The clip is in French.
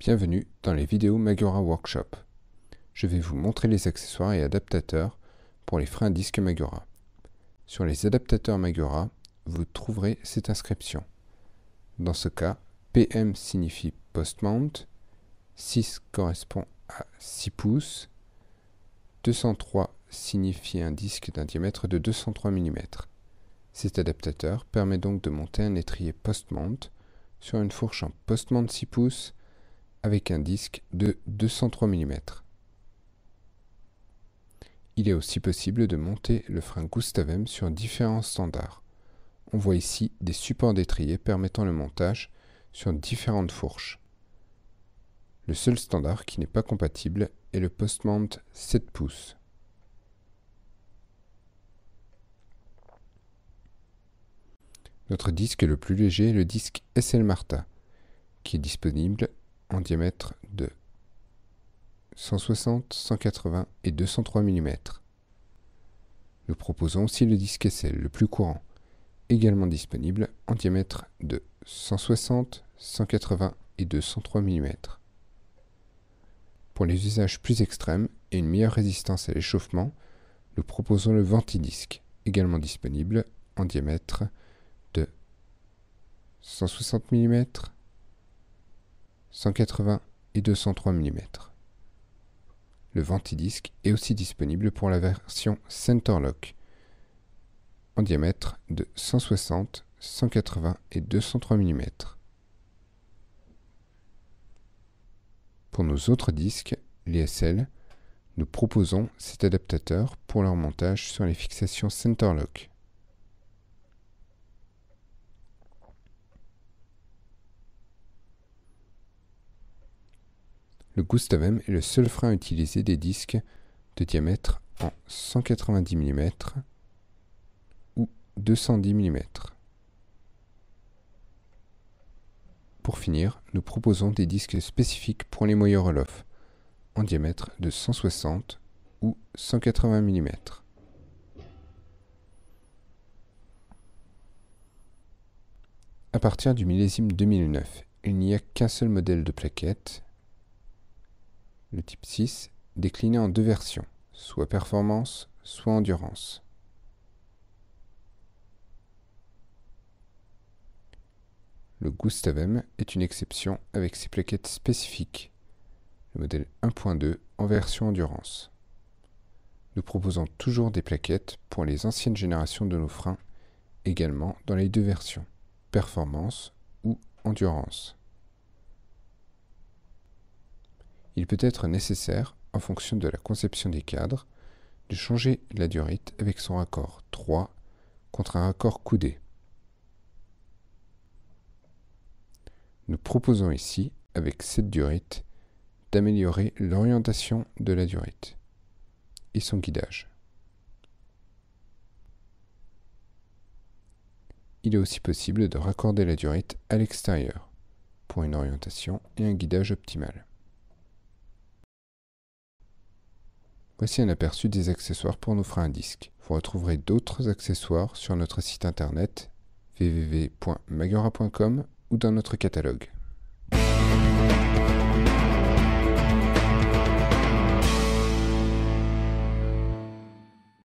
Bienvenue dans les vidéos Magura Workshop. Je vais vous montrer les accessoires et adaptateurs pour les freins à disque Magura. Sur les adaptateurs Magura, vous trouverez cette inscription. Dans ce cas, PM signifie post-mount, 6 correspond à 6 pouces, 203 signifie un disque d'un diamètre de 203 mm. Cet adaptateur permet donc de monter un étrier post-mount sur une fourche en post-mount 6 pouces avec un disque de 203 mm. Il est aussi possible de monter le frein Gustav M sur différents standards. On voit ici des supports d'étrier permettant le montage sur différentes fourches. Le seul standard qui n'est pas compatible est le post-mount 7 pouces. Notre disque le plus léger est le disque SL Marta, qui est disponible en diamètre de 160, 180 et 203 mm. Nous proposons aussi le disque SL, le plus courant, également disponible en diamètre de 160, 180 et 203 mm. Pour les usages plus extrêmes et une meilleure résistance à l'échauffement, nous proposons le Ventidisc, également disponible en diamètre de 160 mm, 180 et 203 mm. Le Ventidisc est aussi disponible pour la version Centerlock en diamètre de 160, 180 et 203 mm. Pour nos autres disques, les SL, nous proposons cet adaptateur pour leur montage sur les fixations Centerlock. Le Gustav M est le seul frein à utiliser des disques de diamètre en 190 mm ou 210 mm. Pour finir, nous proposons des disques spécifiques pour les moyeux roll-off en diamètre de 160 ou 180 mm. À partir du millésime 2009, il n'y a qu'un seul modèle de plaquette, le type 6, décliné en deux versions, soit performance, soit endurance. Le Gustav M est une exception avec ses plaquettes spécifiques, le modèle 1.2 en version endurance. Nous proposons toujours des plaquettes pour les anciennes générations de nos freins, également dans les deux versions, performance ou endurance. Il peut être nécessaire, en fonction de la conception des cadres, de changer la durite avec son raccord 3 contre un raccord coudé. Nous proposons ici, avec cette durite, d'améliorer l'orientation de la durite et son guidage. Il est aussi possible de raccorder la durite à l'extérieur pour une orientation et un guidage optimal. Voici un aperçu des accessoires pour nos freins à disque. Vous retrouverez d'autres accessoires sur notre site internet www.magura.com ou dans notre catalogue.